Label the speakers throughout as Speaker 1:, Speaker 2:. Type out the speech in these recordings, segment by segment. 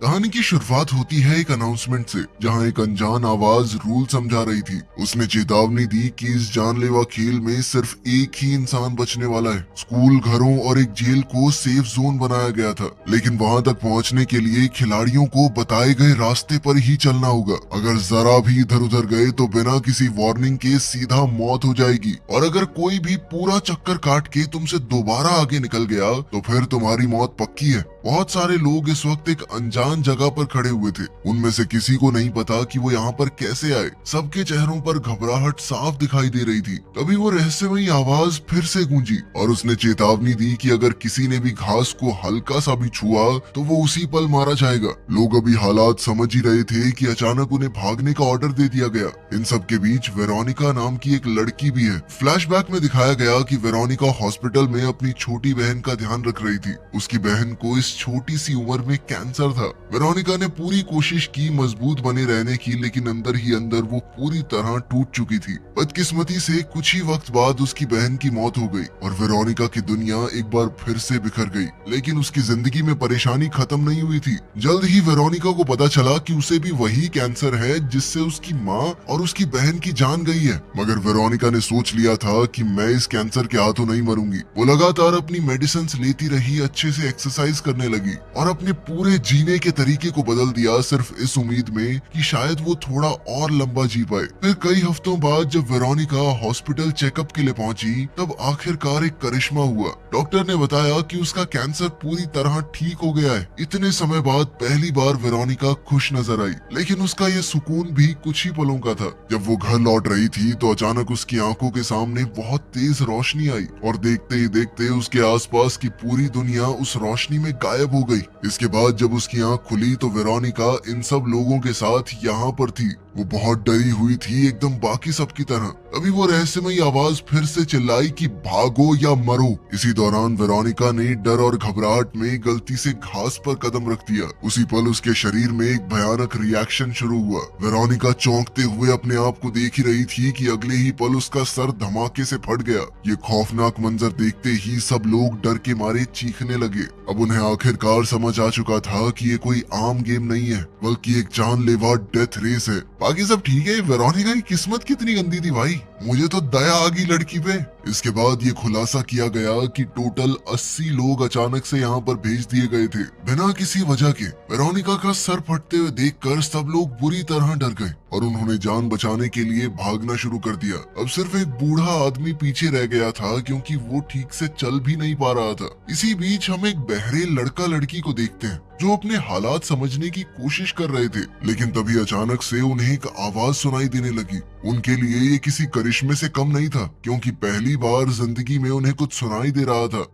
Speaker 1: कहानी की शुरुआत होती है एक अनाउंसमेंट से, जहां एक अनजान आवाज रूल समझा रही थी। उसने चेतावनी दी कि इस जानलेवा खेल में सिर्फ एक ही इंसान बचने वाला है। स्कूल, घरों और एक जेल को सेफ जोन बनाया गया था, लेकिन वहां तक पहुंचने के लिए खिलाड़ियों को बताए गए रास्ते पर ही चलना होगा। अगर जरा भी इधर उधर गए तो बिना किसी वार्निंग के सीधा मौत हो जाएगी, और अगर कोई भी पूरा चक्कर काट के तुमसे दोबारा आगे निकल गया तो फिर तुम्हारी मौत पक्की है। बहुत सारे लोग इस वक्त एक अनजान जगह पर खड़े हुए थे। उनमें से किसी को नहीं पता कि वो यहाँ पर कैसे आए। सबके चेहरों पर घबराहट साफ दिखाई दे रही थी। तभी वो रहस्यमयी आवाज फिर से गूंजी और उसने चेतावनी दी कि अगर किसी ने भी घास को हल्का सा भी छुआ तो वो उसी पल मारा जाएगा। लोग अभी हालात समझ ही रहे थे कि अचानक उन्हें भागने का ऑर्डर दे दिया गया। इन सब के बीच वेरोनिका नाम की एक लड़की भी है। फ्लैशबैक में दिखाया गया कि वेरोनिका हॉस्पिटल में अपनी छोटी बहन का ध्यान रख रही थी। उसकी बहन को इस छोटी सी उम्र में कैंसर था। वेरोनिका ने पूरी कोशिश की मजबूत बने रहने की, लेकिन अंदर ही अंदर वो पूरी तरह टूट चुकी थी। बदकिस्मती से कुछ ही वक्त बाद उसकी बहन की मौत हो गई और वेरोनिका की दुनिया एक बार फिर से बिखर गई। लेकिन उसकी जिंदगी में परेशानी खत्म नहीं हुई थी। जल्द ही वेरोनिका को पता चला कि उसे भी वही कैंसर है जिससे उसकी माँ और उसकी बहन की जान गई है। मगर वेरोनिका ने सोच लिया था कि मैं इस कैंसर के हाथों नहीं मरूंगी। वो लगातार अपनी मेडिसिन लेती रही, अच्छे से एक्सरसाइज करने लगी और अपने पूरे जीने के तरीके को बदल दिया, सिर्फ इस उम्मीद में कि शायद वो थोड़ा और लंबा जी पाए। फिर कई हफ्तों बाद जब वेरोनिका हॉस्पिटल चेकअप के लिए पहुंची, तब आखिरकार एक करिश्मा हुआ। डॉक्टर ने बताया कि उसका कैंसर पूरी तरह ठीक हो गया है। इतने समय बाद पहली बार वेरोनिका खुश नजर आई, लेकिन उसका ये सुकून भी कुछ ही पलों का था। जब वो घर लौट रही थी तो अचानक उसकी आंखों के सामने बहुत तेज रोशनी आई और देखते ही देखते उसके आसपास की पूरी दुनिया उस रोशनी में गायब हो गई। इसके बाद जब उसकी आंख खुली तो वेरोनिका इन सब लोगों के साथ यहाँ पर थी। वो बहुत डरी हुई थी, एकदम बाकी सब की तरह। अभी वो रहस्यमयी आवाज फिर से चिल्लाई कि भागो या मरो। इसी दौरान वेरोनिका ने डर और घबराहट में गलती से घास पर कदम रख दिया। उसी पल उसके शरीर में एक भयानक रिएक्शन शुरू हुआ। वेरोनिका चौंकते हुए अपने आप को देख ही रही थी कि अगले ही पल उसका सर धमाके से फट गया। ये खौफनाक मंजर देखते ही सब लोग डर के मारे चीखने लगे। अब उन्हें आखिरकार समझ आ चुका था कि ये कोई आम गेम नहीं है, बल्कि एक जानलेवा डेथ रेस है। बाकी सब ठीक है, वेरोनिका की किस्मत कितनी गंदी थी भाई, मुझे तो दया आ गई लड़की पे। इसके बाद ये खुलासा किया गया कि टोटल 80 लोग अचानक से यहाँ पर भेज दिए गए थे, बिना किसी वजह के। वेरोनिका का सर फटते हुए देखकर सब लोग बुरी तरह डर गए और उन्होंने जान बचाने के लिए भागना शुरू कर दिया। अब सिर्फ एक बूढ़ा आदमी पीछे रह गया था, क्योंकि वो ठीक से चल भी नहीं पा रहा था। इसी बीच हम एक बहरे लड़का लड़की को देखते हैं जो अपने हालात समझने की कोशिश कर रहे थे, लेकिन तभी अचानक से उन्हें एक आवाज सुनाई देने लगी। उनके लिए ये किसी करिश्मे से कम नहीं था, क्योंकि पहली बार जिंदगी में उन्हें कुछ सुनाई दे रहा था।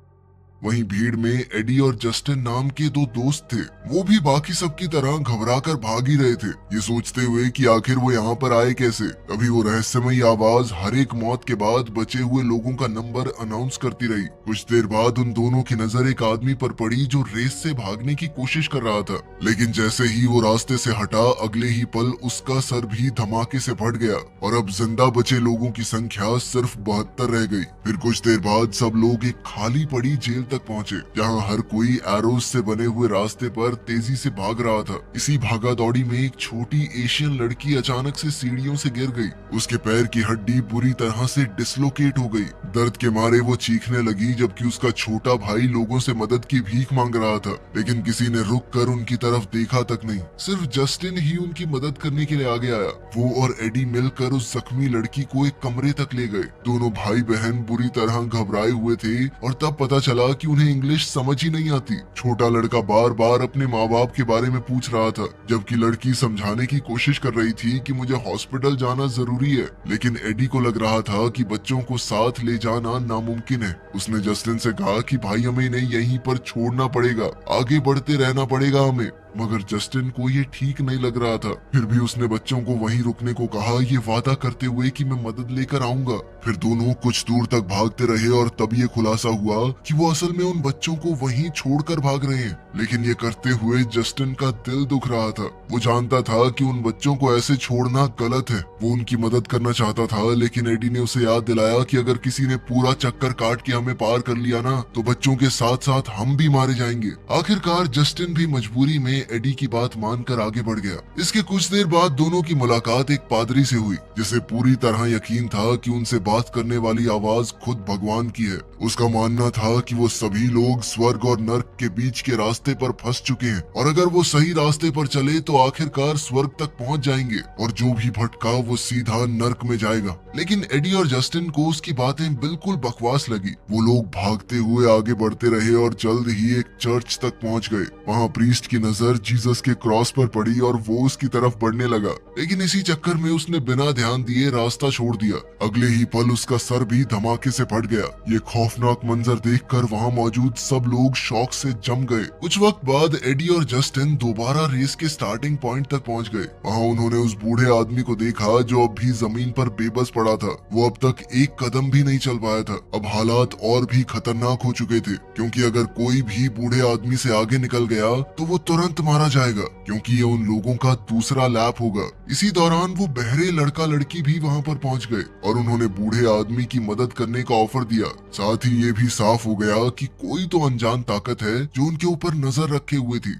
Speaker 1: वहीं भीड़ में एडी और जस्टिन नाम के दो दोस्त थे। वो भी बाकी सब की तरह घबराकर भाग ही रहे थे, ये सोचते हुए कि आखिर वो यहाँ पर आए कैसे। तभी वो रहस्यमयी आवाज हर एक मौत के बाद बचे हुए लोगों का नंबर अनाउंस करती रही। कुछ देर बाद उन दोनों की नजर एक आदमी पर पड़ी जो रेस से भागने की कोशिश कर रहा था, लेकिन जैसे ही वो रास्ते से हटा, अगले ही पल उसका सर भी धमाके से फट गया और अब जिंदा बचे लोगों की संख्या सिर्फ 72 रह गई। फिर कुछ देर बाद सब लोग एक खाली पड़ी जेल तक पहुंचे, जहां हर कोई एरोज से बने हुए रास्ते पर तेजी से भाग रहा था। इसी भागा दौड़ी में एक छोटी एशियन लड़की अचानक से सीढ़ियों से गिर गई। उसके पैर की हड्डी बुरी तरह से डिसलोकेट हो गई। दर्द के मारे वो चीखने लगी, जबकि उसका छोटा भाई लोगों से मदद की भीख मांग रहा था, लेकिन किसी ने रुक कर उनकी तरफ देखा तक नहीं। सिर्फ जस्टिन ही उनकी मदद करने के लिए आगे आया। वो और एडी मिलकर उस जख्मी लड़की को एक कमरे तक ले गए। दोनों भाई बहन बुरी तरह घबराए हुए थे और तब पता चला कि उन्हें इंग्लिश समझ ही नहीं आती। छोटा लड़का बार बार अपने माँ बाप के बारे में पूछ रहा था, जबकि लड़की समझाने की कोशिश कर रही थी कि मुझे हॉस्पिटल जाना जरूरी है। लेकिन एडी को लग रहा था कि बच्चों को साथ ले जाना नामुमकिन है। उसने जस्टिन से कहा कि भाई हमें इन्हें यहीं पर छोड़ना पड़ेगा, आगे बढ़ते रहना पड़ेगा हमें। मगर जस्टिन को ये ठीक नहीं लग रहा था। फिर भी उसने बच्चों को वहीं रुकने को कहा, ये वादा करते हुए कि मैं मदद लेकर आऊंगा। फिर दोनों कुछ दूर तक भागते रहे और तब ये खुलासा हुआ कि वो असल में उन बच्चों को वहीं छोड़कर भाग रहे हैं। लेकिन ये करते हुए जस्टिन का दिल दुख रहा था। वो जानता था कि उन बच्चों को ऐसे छोड़ना गलत है। वो उनकी मदद करना चाहता था, लेकिन एडी ने उसे याद दिलाया कि अगर किसी ने पूरा चक्कर काट के हमें पार कर लिया ना, तो बच्चों के साथ साथ हम भी मारे जाएंगे। आखिरकार जस्टिन भी मजबूरी में एडी की बात मानकर आगे बढ़ गया। इसके कुछ देर बाद दोनों की मुलाकात एक पादरी से हुई, जिसे पूरी तरह यकीन था कि उनसे बात करने वाली आवाज खुद भगवान की है। उसका मानना था कि वो सभी लोग स्वर्ग और नर्क के बीच के रास्ते पर फंस चुके हैं और अगर वो सही रास्ते पर चले तो आखिरकार स्वर्ग तक पहुंच जाएंगे और जो भी भटका वो सीधा नर्क में जाएगा। लेकिन एडी और जस्टिन को उसकी बातें बिल्कुल बकवास लगी। वो लोग भागते हुए आगे बढ़ते रहे और जल्द ही एक चर्च तक पहुंच गए। वहां प्रीस्ट की नजर जीसस के क्रॉस पर पड़ी और वो उसकी तरफ बढ़ने लगा, लेकिन इसी चक्कर में उसने बिना ध्यान दिए रास्ता छोड़ दिया। अगले ही पल उसका सर भी धमाके से फट गया। ये खौफनाक मंजर देखकर वहां मौजूद सब लोग शॉक से जम गए। कुछ वक्त बाद एडी और जस्टिन दोबारा रेस के स्टार्टिंग पॉइंट तक पहुंच गए। वहां उन्होंने उस बूढ़े आदमी को देखा जो अब भी जमीन पर बेबस पड़ा था। वो अब तक एक कदम भी नहीं चल पाया था। अब हालात और भी खतरनाक हो चुके थे, क्योंकि अगर कोई भी बूढ़े आदमी से आगे निकल गया तो वो तुरंत मारा जाएगा, क्योंकि ये उन लोगों का दूसरा लैप होगा। इसी दौरान वो बहरे लड़का लड़की भी वहां पर पहुंच गए और उन्होंने बूढ़े आदमी की मदद करने का ऑफर दिया। साथ ही ये भी साफ हो गया कि कोई तो अनजान ताकत है जो उनके ऊपर नजर रखे हुए थी।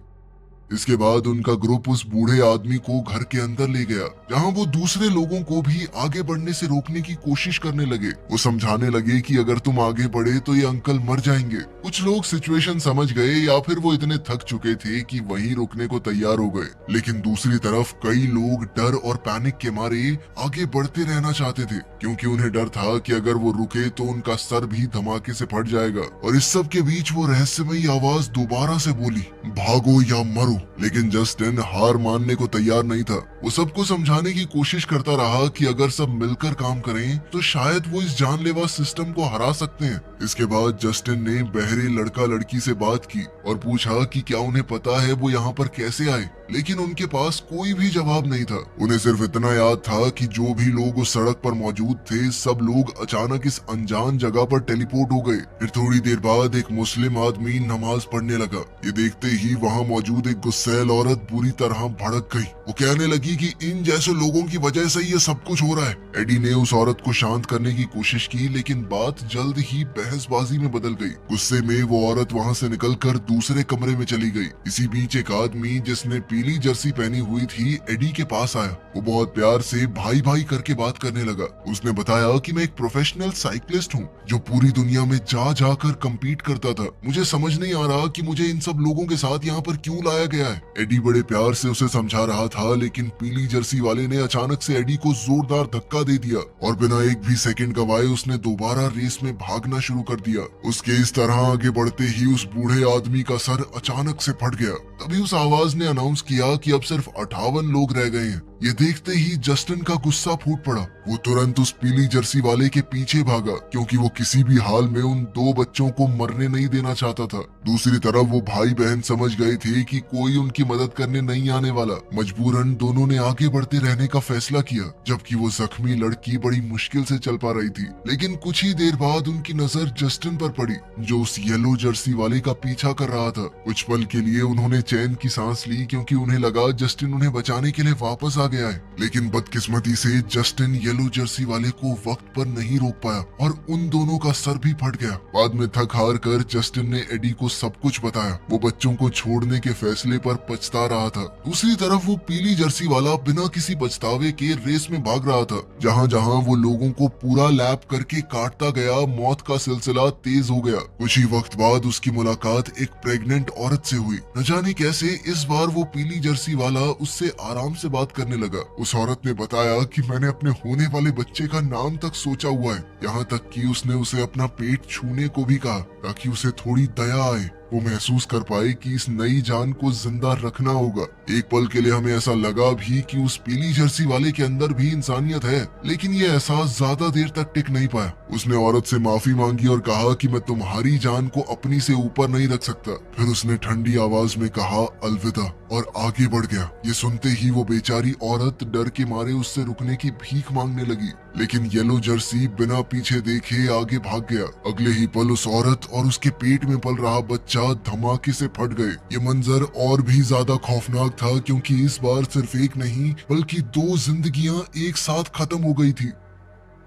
Speaker 1: इसके बाद उनका ग्रुप उस बूढ़े आदमी को घर के अंदर ले गया, जहां वो दूसरे लोगों को भी आगे बढ़ने से रोकने की कोशिश करने लगे। वो समझाने लगे कि अगर तुम आगे बढ़े तो ये अंकल मर जाएंगे। कुछ लोग सिचुएशन समझ गए या फिर वो इतने थक चुके थे कि वहीं रुकने को तैयार हो गए, लेकिन दूसरी तरफ कई लोग डर और पैनिक के मारे आगे बढ़ते रहना चाहते थे, क्योंकि उन्हें डर था कि अगर वो रुके तो उनका सर भी धमाके से फट जाएगा। और इस सब के बीच वो रहस्यमयी आवाज दोबारा से बोली, भागो या मरो। लेकिन जस्टिन हार मानने को तैयार नहीं था। वो सबको समझाने की कोशिश करता रहा कि अगर सब मिलकर काम करें तो शायद वो इस जानलेवा सिस्टम को हरा सकते हैं। इसके बाद जस्टिन ने बहरे लड़का लड़की से बात की और पूछा कि क्या उन्हें पता है वो यहाँ पर कैसे आए, लेकिन उनके पास कोई भी जवाब नहीं था। उन्हें सिर्फ इतना याद था कि जो भी लोग उस सड़क पर मौजूद थे सब लोग अचानक इस अनजान जगह पर टेलीपोर्ट हो गए। फिर थोड़ी देर बाद एक मुस्लिम आदमी नमाज पढ़ने लगा। ये देखते ही वहाँ मौजूद एक गुस्सैल औरत बुरी तरह भड़क गई। वो कहने लगी कि इन जैसे लोगों की वजह से ये सब कुछ हो रहा है। एडी ने उस औरत को शांत करने की कोशिश की, लेकिन बात जल्द ही बहसबाजी में बदल गई। गुस्से में वो औरत वहाँ से निकलकर दूसरे कमरे में चली गई। इसी बीच एक आदमी जिसने पीली जर्सी पहनी हुई थी एडी के पास आया। वो बहुत प्यार से भाई भाई करके बात करने लगा। उसने बताया कि मैं एक प्रोफेशनल साइकिलिस्ट हूँ जो पूरी दुनिया में जा जाकर कम्पीट करता था। मुझे समझ नहीं आ रहा कि मुझे इन सब लोगों के साथ यहाँ पर क्यों लाया गया है। एडी बड़े प्यार से उसे समझा रहा था, लेकिन पीली जर्सी वाले ने अचानक से एडी को जोरदार धक्का दे दिया और बिना एक भी सेकंड गवाए उसने दोबारा रेस में भागना शुरू कर दिया। उसके इस तरह आगे बढ़ते ही उस बूढ़े आदमी का सर अचानक से फट गया। तभी उस आवाज ने अनाउंस किया कि अब सिर्फ 58 लोग रह गए हैं। ये देखते ही जस्टिन का गुस्सा फूट पड़ा। वो तुरंत उस पीली जर्सी वाले के पीछे भागा, क्योंकि वो किसी भी हाल में उन दो बच्चों को मरने नहीं देना चाहता था। दूसरी तरफ वो भाई बहन समझ गए थे कि कोई उनकी मदद करने नहीं आने वाला। मजबूरन दोनों ने आगे बढ़ते रहने का फैसला किया, जबकि वो जख्मी लड़की बड़ी मुश्किल से चल पा रही थी। लेकिन कुछ ही देर बाद उनकी नजर जस्टिन पर पड़ी, जो उस येलो जर्सी वाले का पीछा कर रहा था। कुछ पल के लिए उन्होंने चैन की सांस ली, क्योंकि उन्हें लगा जस्टिन उन्हें बचाने के लिए वापस आ गया है। लेकिन बदकिस्मती से जस्टिन येलो जर्सी वाले को वक्त पर नहीं रोक पाया और उन दोनों का सर भी फट गया। बाद में थक हार कर जस्टिन ने एडी को सब कुछ बताया। वो बच्चों को छोड़ने के फैसले पर पछता रहा था। दूसरी तरफ वो पीली जर्सी वाला बिना किसी पछतावे के रेस में भाग रहा था। जहाँ जहाँ वो लोगों को पूरा लैप करके काटता गया, मौत का सिलसिला तेज हो गया। कुछ ही वक्त बाद उसकी मुलाकात एक प्रेग्नेंट औरत से हुई। न जाने कैसे इस बार वो पीली जर्सी वाला उससे आराम से बात करने लगा। उस औरत ने बताया कि मैंने अपने होने वाले बच्चे का नाम तक सोचा हुआ है। यहाँ तक कि उसने उसे अपना पेट छूने को भी कहा, ताकि उसे थोड़ी दया आए, वो महसूस कर पाए कि इस नई जान को जिंदा रखना होगा। एक पल के लिए हमें ऐसा लगा भी कि उस पीली जर्सी वाले के अंदर भी इंसानियत है, लेकिन ये एहसास ज्यादा देर तक टिक नहीं पाया। उसने औरत से माफी मांगी और कहा कि मैं तुम्हारी जान को अपनी से ऊपर नहीं रख सकता। फिर उसने ठंडी आवाज में कहा अलविदा और आगे बढ़ गया। ये सुनते ही वो बेचारी औरत डर के मारे उससे रुकने की भीख मांगने लगी, लेकिन येलो जर्सी बिना पीछे देखे आगे भाग गया। अगले ही पल उस औरत और उसके पेट में पल रहा बच्चा धमाके से फट गए। ये मंजर और भी ज्यादा खौफनाक था, क्योंकि इस बार सिर्फ एक नहीं बल्कि दो जिंदगियां एक साथ खत्म हो गई थी।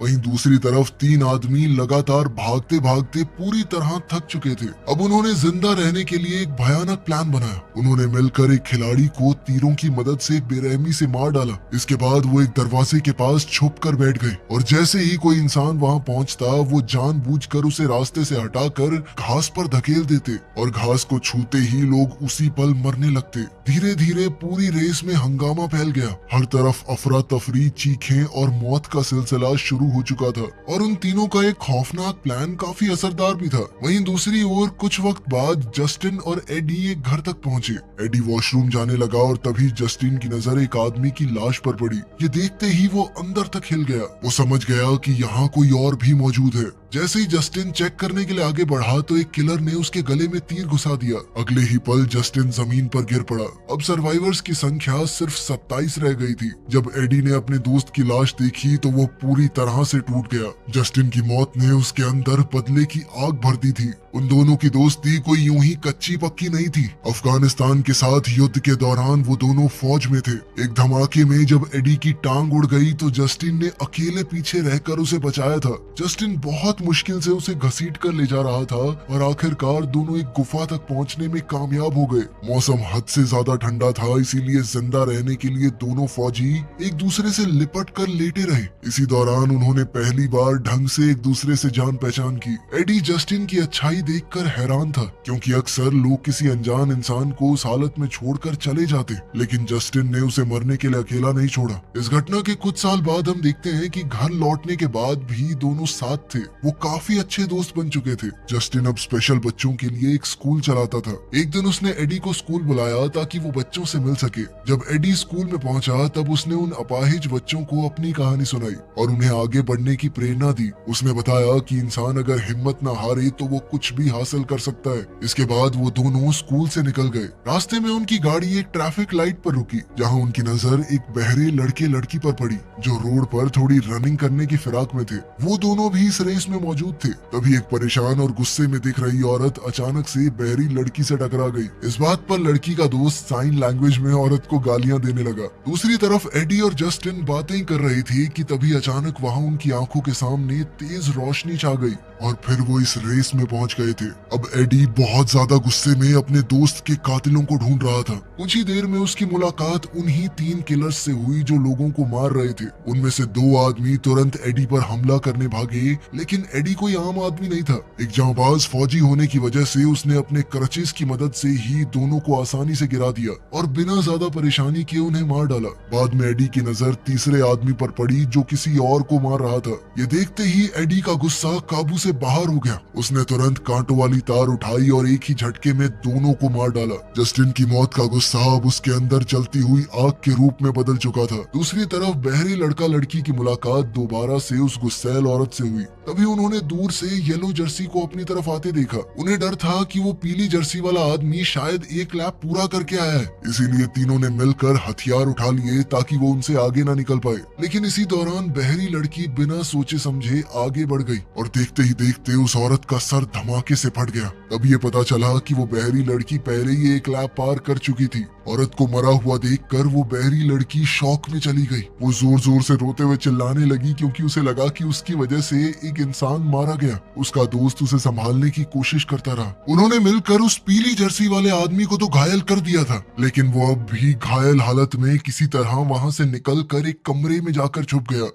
Speaker 1: वहीं दूसरी तरफ 3 आदमी लगातार भागते भागते पूरी तरह थक चुके थे। अब उन्होंने जिंदा रहने के लिए एक भयानक प्लान बनाया। उन्होंने मिलकर एक खिलाड़ी को तीरों की मदद से बेरहमी से मार डाला। इसके बाद वो एक दरवाजे के पास छुप कर बैठ गए और जैसे ही कोई इंसान वहां पहुंचता वो जानबूझकर उसे रास्ते से हटाकर घास पर धकेल देते और घास को छूते ही लोग उसी पल मरने लगते। धीरे धीरे पूरी रेस में हंगामा फैल गया। हर तरफ अफरा तफरी, चीखें और मौत का सिलसिला शुरू हो चुका था और उन तीनों का एक खौफनाक प्लान काफी असरदार भी था। वहीं दूसरी ओर कुछ वक्त बाद जस्टिन और एडी एक घर तक पहुंचे। एडी वॉशरूम जाने लगा और तभी जस्टिन की नजर एक आदमी की लाश पर पड़ी। ये देखते ही वो अंदर तक हिल गया। वो समझ गया कि यहाँ कोई और भी मौजूद है। जैसे ही जस्टिन चेक करने के लिए आगे बढ़ा तो एक किलर ने उसके गले में तीर घुसा दिया। अगले ही पल जस्टिन जमीन पर गिर पड़ा। अब सर्वाइवर्स की संख्या सिर्फ 27 रह गई थी। जब एडी ने अपने दोस्त की लाश देखी तो वो पूरी तरह से टूट गया। जस्टिन की मौत ने उसके अंदर बदले की आग भर दी थी। उन दोनों की दोस्ती कोई यूं ही कच्ची पक्की नहीं थी। अफगानिस्तान के साथ युद्ध के दौरान वो दोनों फौज में थे। एक धमाके में जब एडी की टांग उड़ गई तो जस्टिन ने अकेले पीछे रहकर उसे बचाया था। जस्टिन बहुत मुश्किल से उसे घसीट कर ले जा रहा था और आखिरकार दोनों एक गुफा तक पहुंचने में कामयाब हो गए। मौसम हद से ज्यादा ठंडा था, इसीलिए जिंदा रहने के लिए दोनों फौजी एक दूसरे से लिपट कर लेटे रहे। इसी दौरान उन्होंने पहली बार ढंग से एक दूसरे से जान पहचान की। एडी जस्टिन की अच्छाई देखकर हैरान था, क्योंकि अक्सर लोग किसी अनजान इंसान को उस हालत में छोड़कर चले जाते, लेकिन जस्टिन ने उसे मरने के लिए अकेला नहीं छोड़ा। इस घटना के कुछ साल बाद हम देखते हैं कि घर लौटने के बाद भी दोनों साथ थे। वो काफी अच्छे दोस्त बन चुके थे। जस्टिन अब स्पेशल बच्चों के लिए एक स्कूल चलाता था। एक दिन उसने एडी को स्कूल बुलाया ताकि वो बच्चों से मिल सके। जब एडी स्कूल में पहुंचा तब उसने उन अपाहिज बच्चों को अपनी कहानी सुनाई और उन्हें आगे बढ़ने की प्रेरणा दी। उसने बताया कि इंसान अगर हिम्मत न हारे तो वो कुछ भी हासिल कर सकता है। इसके बाद वो दोनों स्कूल से निकल गए। रास्ते में उनकी गाड़ी एक ट्रैफिक लाइट पर रुकी, जहाँ उनकी नजर एक बहरे लड़के लड़की पर पड़ी जो रोड पर थोड़ी रनिंग करने की फिराक में थे। वो दोनों भी इस रेस में मौजूद थे। तभी एक परेशान और गुस्से में दिख रही औरत अचानक से बहरी लड़की से टकरा गई। इस बात पर लड़की का दोस्त साइन लैंग्वेज में औरत को गालियां देने लगा। दूसरी तरफ एडी और जस्टिन बातें कर रही थी कि तभी अचानक वहां उनकी आंखों के सामने तेज रोशनी छा गई और फिर वो इस रेस में पहुंच गए थे। अब एडी बहुत ज्यादा गुस्से में अपने दोस्त के कातिलों को ढूंढ रहा था। कुछ ही देर में उसकी मुलाकात उन्हीं 3 किलर्स से हुई जो लोगों को मार रहे थे। उनमें से 2 आदमी तुरंत एडी पर हमला करने भागे, लेकिन एडी कोई आम आदमी नहीं था। एक जांबाज फौजी होने की वजह से उसने अपने क्रचेस की मदद से ही दोनों को आसानी से गिरा दिया और बिना ज्यादा परेशानी के उन्हें मार डाला। बाद में एडी की नजर तीसरे आदमी पर पड़ी जो किसी और को मार रहा था। ये देखते ही एडी का गुस्सा काबू से बाहर हो गया। उसने तुरंत कांटों वाली तार उठाई और एक ही झटके में दोनों को मार डाला। जस्टिन की मौत का गुस्सा अब उसके अंदर चलती हुई आग के रूप में बदल चुका था। दूसरी तरफ बहरी लड़का लड़की की मुलाकात दोबारा से उस गुस्सैल औरत से हुई। तभी उन्होंने दूर से येलो जर्सी को अपनी तरफ आते देखा। उन्हें डर था कि वो पीली जर्सी वाला आदमी शायद एक लैप पूरा करके आया है, इसीलिए तीनों ने मिलकर हथियार उठा लिए ताकि वो उनसे आगे ना निकल पाए। लेकिन इसी दौरान बहरी लड़की बिना सोचे समझे आगे बढ़ गई और देखते ही देखते उस औरत का सर धमाके से फट गया। तब ये पता चला कि वो बहरी लड़की पहले ही एक लैप पार कर चुकी थी। औरत को मरा हुआ देखकर वो बहरी लड़की शॉक में चली गई। वो जोर जोर से रोते हुए चिल्लाने लगी क्योंकि उसे लगा कि उसकी वजह से एक इंसान मारा गया। उसका दोस्त उसे संभालने की कोशिश करता रहा। उन्होंने मिलकर उस पीली जर्सी वाले आदमी को तो घायल कर दिया था, लेकिन वो अब भी घायल हालत में किसी तरह वहां से निकल कर एक कमरे में जाकर छुप गया।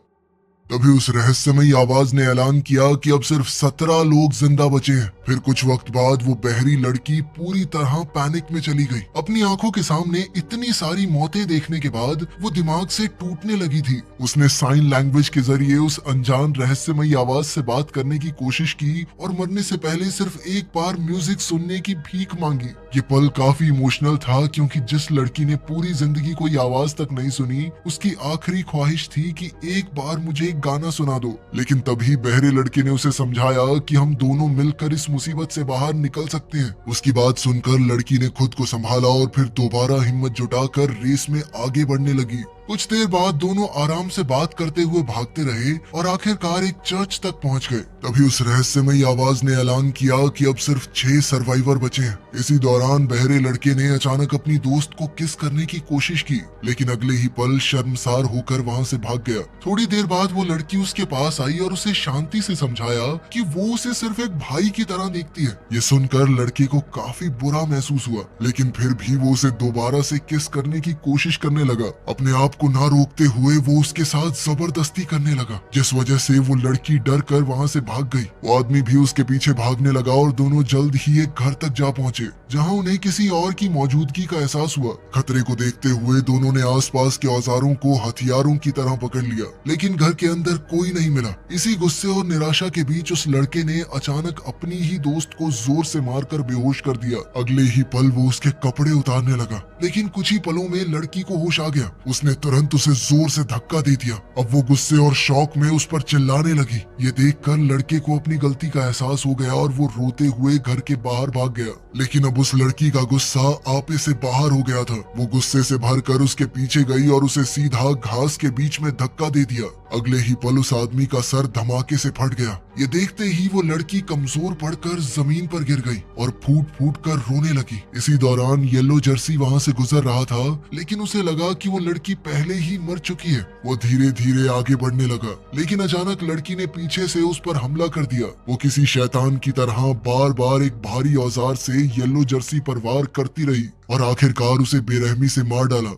Speaker 1: तभी उस रहस्यमयी आवाज ने ऐलान किया कि अब सिर्फ 17 लोग जिंदा बचे हैं। फिर कुछ वक्त बाद वो बहरी लड़की पूरी तरह पैनिक में चली गई। अपनी आंखों के सामने इतनी सारी मौतें देखने के बाद वो दिमाग से टूटने लगी थी। उसने साइन लैंग्वेज के जरिए उस अनजान रहस्यमयी आवाज से बात करने की कोशिश की और मरने से पहले सिर्फ एक बार म्यूजिक सुनने की भीख मांगी। ये पल काफी इमोशनल था क्योंकि जिस लड़की ने पूरी जिंदगी कोई आवाज तक नहीं सुनी, उसकी आखिरी ख्वाहिश थी कि एक बार मुझे गाना सुना दो। लेकिन तभी बहरे लड़के ने उसे समझाया कि हम दोनों मिलकर इस मुसीबत से बाहर निकल सकते हैं। उसकी बात सुनकर लड़की ने खुद को संभाला और फिर दोबारा हिम्मत जुटाकर रेस में आगे बढ़ने लगी। कुछ देर बाद दोनों आराम से बात करते हुए भागते रहे और आखिरकार एक चर्च तक पहुंच गए। तभी उस रहस्यमयी आवाज ने ऐलान किया कि अब सिर्फ 6 सर्वाइवर बचे हैं। इसी दौरान बहरे लड़के ने अचानक अपनी दोस्त को किस करने की कोशिश की, लेकिन अगले ही पल शर्मसार होकर वहां से भाग गया। थोड़ी देर बाद वो लड़की उसके पास आई और उसे शांति से समझाया कि वो उसे सिर्फ एक भाई की तरह देखती है। ये सुनकर लड़के को काफी बुरा महसूस हुआ, लेकिन फिर भी वो उसे दोबारा से किस करने की कोशिश करने लगा। अपने आप को ना रोकते हुए वो उसके साथ जबरदस्ती करने लगा, जिस वजह से वो लड़की डर कर वहाँ से भाग गई। वो आदमी भी उसके पीछे भागने लगा और दोनों जल्द ही एक घर तक जा पहुंचे, जहाँ उन्हें किसी और की मौजूदगी का एहसास हुआ। खतरे को देखते हुए दोनों ने आसपास के औजारों को हथियारों की तरह पकड़ लिया, लेकिन घर के अंदर कोई नहीं मिला। इसी गुस्से और निराशा के बीच उस लड़के ने अचानक अपनी ही दोस्त को जोर से मारकर बेहोश कर दिया। अगले ही पल वो उसके कपड़े उतारने लगा, लेकिन कुछ ही पलों में लड़की को होश आ गया। उसने तुरंत उसे जोर से धक्का दे दिया। अब वो गुस्से और शौक में उस पर चिल्लाने लगी। ये देखकर लड़के को अपनी गलती का एहसास हो गया और वो रोते हुए घर के बाहर भाग गया। लेकिन अब उस लड़की का गुस्सा आपे से बाहर हो गया था। वो गुस्से से भरकर उसके पीछे गई और उसे सीधा घास के बीच में धक्का दे दिया। अगले ही पल उस आदमी का सर धमाके से फट गया। ये देखते ही वो लड़की कमजोर पड़कर जमीन पर गिर गई और फूट फूट कर रोने लगी। इसी दौरान येलो जर्सी वहाँ से गुजर रहा था, लेकिन उसे लगा कि वो लड़की पहले ही मर चुकी है। वो धीरे धीरे आगे बढ़ने लगा, लेकिन अचानक लड़की ने पीछे से उस पर हमला कर दिया। वो किसी शैतान की तरह बार बार एक भारी औजार से येलो जर्सी पर वार करती रही और आखिरकार उसे बेरहमी से मार डाला।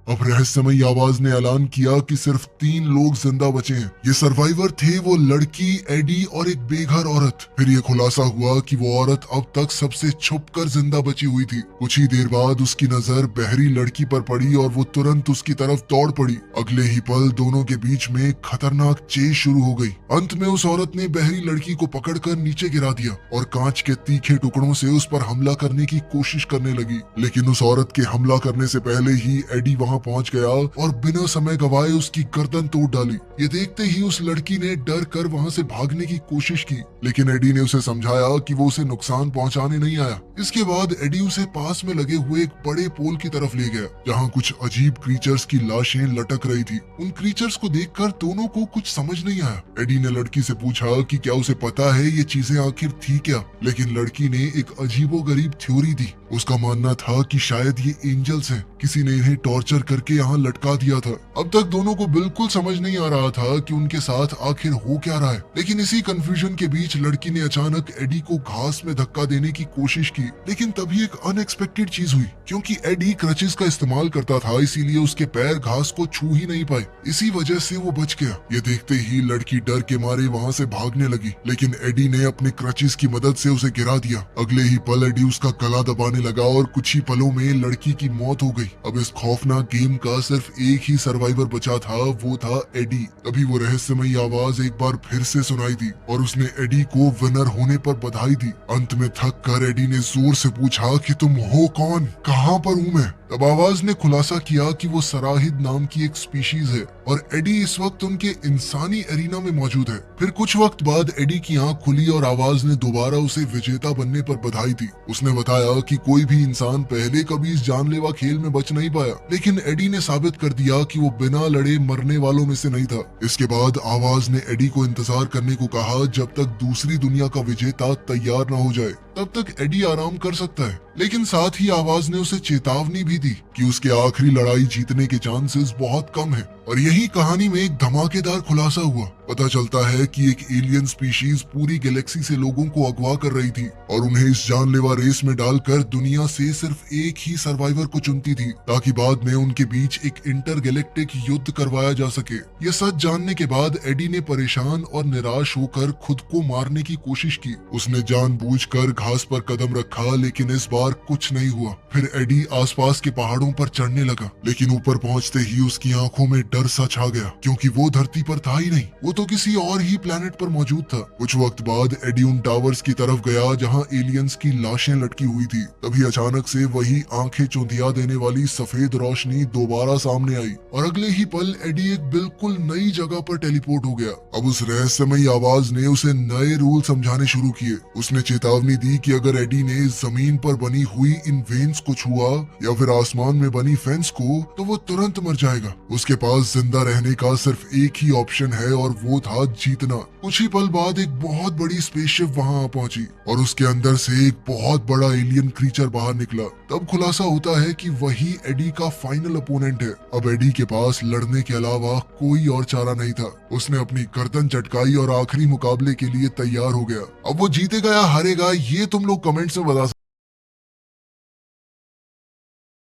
Speaker 1: अब रहस्यमयी आवाज ने ऐलान किया कि सिर्फ 3 लोग जिंदा बचे हैं। ये सर्वाइवर थे वो लड़की, एडी और एक बेघर औरत। फिर ये खुलासा हुआ कि वो औरत अब तक सबसे छुपकर जिंदा बची हुई थी। कुछ ही देर बाद उसकी नजर बहरी लड़की पर पड़ी और वो तुरंत उसकी तरफ दौड़ पड़ी। अगले ही पल दोनों के बीच में खतरनाक चेज शुरू हो गई। अंत में उस औरत ने बहरी लड़की को पकड़कर नीचे गिरा दिया और कांच के तीखे टुकड़ों से उस पर हमला करने की कोशिश करने लगी। लेकिन उस औरत के हमला करने से पहले ही एडी वहां पहुंच गया और बिना समय गवाए उसकी गर्दन तोड़ डाली। ये देखते ही उस लड़की ने डर कर वहां से भागने की कोशिश की, लेकिन एडी ने उसे समझाया कि वो उसे नुकसान पहुंचाने नहीं आया। इसके बाद एडी उसे पास में लगे हुए एक बड़े पोल की तरफ ले गया, जहां कुछ अजीब क्रीचर्स की लाशें लटक रही थी। उन क्रीचर्स को देखकर दोनों को कुछ समझ नहीं आया। एडी ने लड़की से पूछा कि क्या उसे पता है ये चीजें आखिर थी क्या, लेकिन लड़की ने एक अजीबोगरीब थ्योरी दी। उसका मानना था कि शायद ये एंजल्स हैं, किसी ने इन्हें टॉर्चर करके यहाँ लटका दिया था। अब तक दोनों को बिल्कुल समझ नहीं आ रहा था कि उनके साथ आखिर हो क्या रहा है। लेकिन इसी कंफ्यूजन के बीच लड़की ने अचानक एडी को घास में धक्का देने की कोशिश की, लेकिन तभी एक अनएक्सपेक्टेड चीज हुई। क्योंकि एडी क्रचेस का इस्तेमाल करता था, इसीलिए उसके पैर घास को छू ही नहीं पाए। इसी वजह से वो बच गया। ये देखते ही लड़की डर के मारे वहाँ से भागने लगी, लेकिन एडी ने अपने क्रचेस की मदद से उसे गिरा दिया। अगले ही पल एडी उसका गला दबाने लगा और कुछ ही पलों में लड़की की मौत हो गई। अब इस खौफनाक गेम का सिर्फ एक ही सर्वाइवर बचा था, वो था एडी। तभी वो रहस्यमयी आवाज एक बार फिर से सुनाई दी और उसने एडी को विनर होने पर बधाई दी। अंत में थक कर एडी ने जोर से पूछा कि तुम हो कौन, कहाँ पर हूँ मैं। तब आवाज ने खुलासा किया कि वो सराहिद नाम की एक स्पीशीज है और एडी इस वक्त उनके इंसानी एरिना में मौजूद है। फिर कुछ वक्त बाद एडी की आंख खुली और आवाज ने दोबारा उसे विजेता बनने पर बधाई दी। उसने बताया कि कोई भी इंसान पहले कभी इस जानलेवा खेल में बच नहीं पाया, लेकिन एडी ने साबित कर दिया कि वो बिना लड़े मरने वालों में से नहीं था। इसके बाद आवाज ने एडी को इंतजार करने को कहा जब तक दूसरी दुनिया का विजेता तैयार न हो जाए, तब तक एडी आराम कर सकता है। लेकिन साथ ही आवाज ने उसे चेतावनी भी दी कि उसके आखिरी लड़ाई जीतने के चांसेस बहुत कम हैं। और यही कहानी में एक धमाकेदार खुलासा हुआ। पता चलता है कि एक एलियन स्पीशीज पूरी गैलेक्सी से लोगों को अगवा कर रही थी और उन्हें इस जानलेवा रेस में डालकर दुनिया से सिर्फ एक ही सर्वाइवर को चुनती थी, ताकि बाद में उनके बीच एक इंटरगैलेक्टिक युद्ध करवाया जा सके। ये सच जानने के बाद एडी ने परेशान और निराश होकर खुद को मारने की कोशिश की। उसने जानबूझकर घास पर कदम रखा, लेकिन इस बार कुछ नहीं हुआ। फिर एडी आसपास के पहाड़ों पर चढ़ने लगा, लेकिन ऊपर पहुंचते ही उसकी आंखों में डर सा छा गया, क्योंकि वो धरती पर था ही नहीं, वो तो किसी और ही प्लेनेट पर मौजूद था। कुछ वक्त बाद एडी उन टावर्स की तरफ गया जहाँ एलियंस की लाशें लटकी हुई थी। तभी अचानक से वही आंखें चौंधिया देने वाली सफेद रोशनी दोबारा सामने आई और अगले ही पल एडी एक बिल्कुल नई जगह पर टेलीपोर्ट हो गया। अब उस रहस्यमयी आवाज ने उसे नए रूल समझाने शुरू किए। उसने चेतावनी दी कि अगर एडी ने जमीन पर बनी हुई इन वेन्स को छुआ या फिर आसमान में बनी फेंस को, तो वो तुरंत मर जाएगा। उसके पास जिंदा रहने का सिर्फ एक ही ऑप्शन है और वो था जीतना। कुछ ही पल बाद एक बहुत बड़ी स्पेसशिप वहां आ पहुंची और उसके अंदर से एक बहुत बड़ा एलियन क्रीचर बाहर निकला। तब खुलासा होता है कि वही एडी का फाइनल अपोनेंट है। अब एडी के पास लड़ने के अलावा कोई और चारा नहीं था। उसने अपनी गर्दन चटकाई और आखिरी मुकाबले के लिए तैयार हो गया। अब वो जीतेगा या हारेगा, ये तुम लोग कमेंट्स में बता